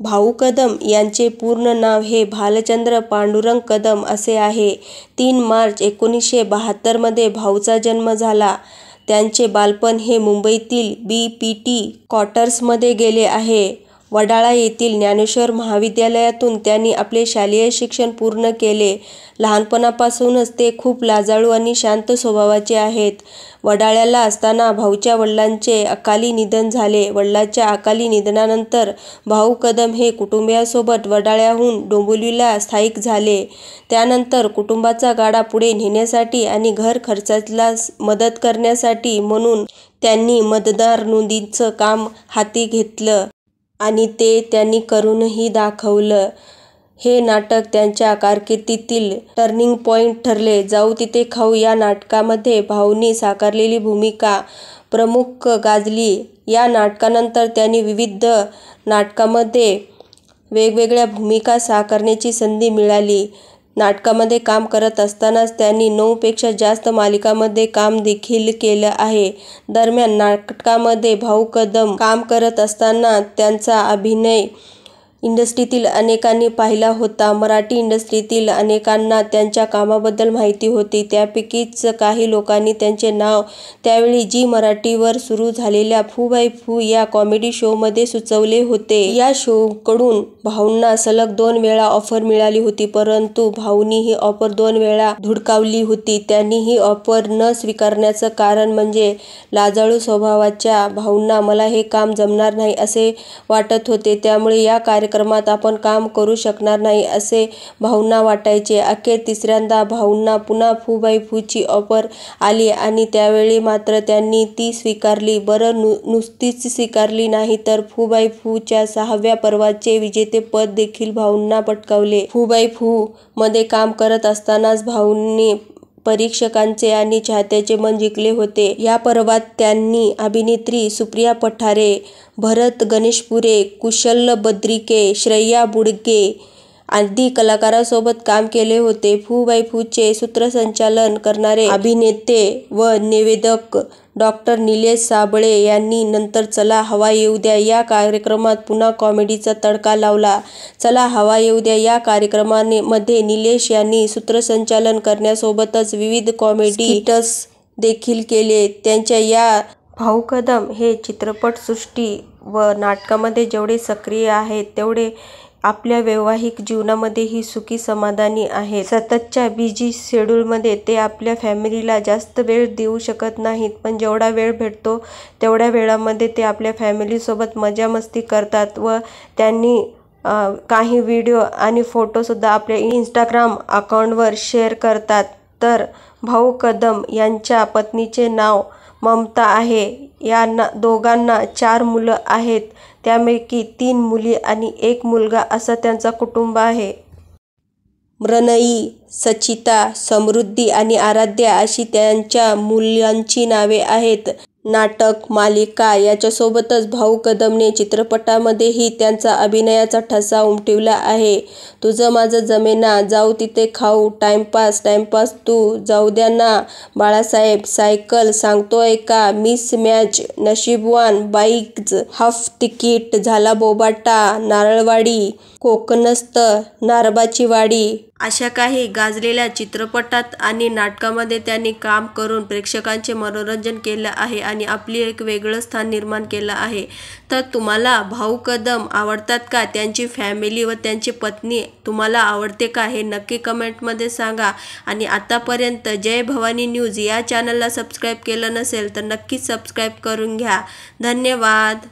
भाऊ कदम यांचे पूर्ण नाव हे भालचंद्र पांडुरंग कदम असे आहे. 3 मार्च 1972 मध्ये भाऊचा जन्म झाला. त्यांचे बालपण हे मुंबईतील BPT क्वार्टर्समध्ये गेले आहे. वडाळा येथील ज्ञानेश्वर महाविद्यालयातून त्यांनी आपले शालेय शिक्षण पूर्ण केले. लहानपणापासूनच ते खूप लाजाळू आणि शांत स्वभावाचे आहेत. वडाळ्याला असताना भाऊच्या वडिलांचे अकाली निधन झाले. वडिलांच्या अकाली निधनानंतर भाऊ कदम हे कुटुंबियांसोबत वडाळ्याहून डोंबिवलीला स्थायिक झाले. त्यानंतर कुटुंबाचा गाडा पुढे नेण्यासाठी आणि घर खर्चाला मदत करण्यासाठी म्हणून त्यांनी मतदार नोंदीचं काम हाती घेतलं आणि ते त्यांनी करूनही दाखवलं. हे नाटक त्यांच्या कारकिर्दीतील टर्निंग पॉइंट ठरले. जाऊ तिथे खाऊ या नाटकामध्ये भाऊंनी साकारलेली भूमिका प्रमुख गाजली. या नाटकानंतर त्यांनी विविध नाटकांमध्ये वेगवेगळ्या भूमिका साकारण्याची संधी मिळाली. नाटकामध्ये काम करत असतानाच त्यांनी 9 पेक्षा जास्त मालिकांमध्ये काम देखील केलं आहे. दरम्यान नाटकामध्ये भाऊ कदम काम करत असताना त्यांचा अभिनय इंडस्ट्रीतील अनेकांनी पाहिला होता. मराठी इंडस्ट्रीतील अनेकांना त्यांच्या कामाबद्दल माहिती होती. त्यापैकीच काही लोकांनी त्यांचे नाव त्यावेळी झी मराठीवर सुरू झालेल्या फू बाई फू या कॉमेडी शोमध्ये सुचवले होते. या शोकडून भाऊंना सलग 2 वेळा ऑफर मिळाली होती, परंतु भाऊंनी ही ऑफर 2 वेळा धुडकावली होती. त्यांनी ही ऑफर न स्वीकारण्याचं कारण म्हणजे लाजाळू स्वभावाच्या भाऊंना मला हे काम जमणार नाही असे वाटत होते. त्यामुळे या कार्यक्रमात आपण काम करू शकणार नाही असे भाऊंना वाटायचे. अखेर 3ऱ्यांदा भाऊंना पुन्हा फू बाई फूची ऑफर आली आणि त्यावेळी मात्र त्यांनी ती स्वीकारली. बरं, नुसतीच स्वीकारली नाही तर फू बाई फूच्या 6व्या पर्वाचे विजेतेपद देखील भाऊंना पटकावले. फू बाई फू मध्ये काम करत असतानाच भाऊंनी परीक्षकांचे आणि चाहत्यांचे मन जिंकले होते. या पर्वात त्यांनी अभिनेत्री सुप्रिया पठारे, भरत गणेशपुरे, कुशल बद्रिके, श्रेया बुडगे आदी कलाकारांसोबत काम केले होते. फू बाई फूचे सूत्रसंचालन करणारे अभिनेते व निवेदक डॉ. निलेश साबळे यांनी नंतर चला हवा येऊ द्या या कार्यक्रमात पुन्हा कॉमेडीचा तडका लावला. चला हवा येऊ द्या या कार्यक्रमामध्ये निलेश यांनी सूत्रसंचालन करण्यासोबतच विविध कॉमेडी स्किट्स देखील केले. त्यांच्या या भाऊ कदम हे चित्रपटसृष्टी व नाटकामध्ये जेवढे सक्रिय आहेत तेवढे आपल्या वैवाहिक जीवनामध्येही सुखी समाधानी आहेत. सततच्या बिझी शेड्यूलमध्ये ते आपल्या फॅमिलीला जास्त वेळ देऊ शकत नाहीत, पण जेवढा वेळ भेटतो तेवढ्या वेळामध्ये ते आपल्या फॅमिलीसोबत मजा मस्ती करतात व त्यांनी काही व्हिडिओ आणि फोटोसुद्धा आपल्या इंस्टाग्राम अकाउंटवर शेअर करतात. तर भाऊ कदम यांच्या पत्नीचे नाव ममता आहे. या दोघांना 4 मुलं आहेत, त्यापैकी 3 मुली आणि 1 मुलगा असं त्यांचं कुटुंब आहे. मृण्मयी, सचिता, समृद्धी आणि आराध्या अशी त्यांच्या मुलांची नावे आहेत. नाटक, मालिका याच्यासोबतच भाऊ कदमने चित्रपटांमध्येही त्यांचा अभिनयाचा ठसा उमटविला आहे. तुझं माझं जमेना, जाऊ तिथे खाऊ, टाइमपास टाइमपास तू, जाऊ द्या ना बाळासाहेब, सायकल सांगतोय का, मिसमॅच, नशीबवान, बाईक्स, हाफ तिकीट, झाला बोबाटा, नारळवाडी, कोकणस्थ, नारबाची वाडी अशा काही गाजलेल्या चित्रपटात आणि नाटकामध्ये त्यांनी काम करून प्रेक्षकांचे मनोरंजन केलं आहे आणि आपली एक वेगळं स्थान निर्माण केलं आहे. तर तुम्हाला भाऊ कदम आवडतात का? त्यांची फॅमिली व त्यांची पत्नी तुम्हाला आवडते का? हे नक्की कमेंटमध्ये सांगा. आणि आतापर्यंत जय भवानी न्यूज या चॅनलला सबस्क्राईब केलं नसेल तर नक्कीच सबस्क्राईब करून घ्या. धन्यवाद.